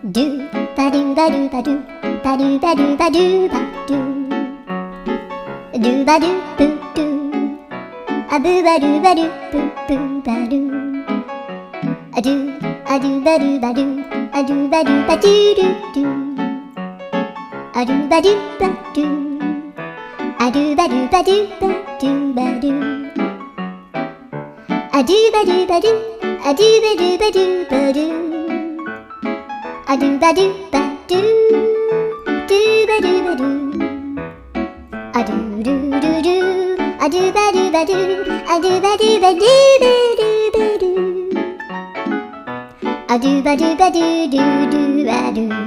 ドゥバドゥバドゥバドゥバドゥバドゥバドゥバドゥドゥバドゥブドゥアブバドゥバドゥブブバドゥアドゥアドゥバドゥバドゥアドゥバドゥバドゥドゥドゥアドゥバドゥバドゥアドゥバドゥバドゥバドゥバドゥアドゥバドゥバドゥアドゥバドゥバドゥバドゥアドゥバドゥバドゥドゥバドゥバドゥアドゥルルルアドゥバドゥバドゥアドゥバドゥバドゥバドゥバドゥアドゥバドゥバドゥドゥドゥバドゥ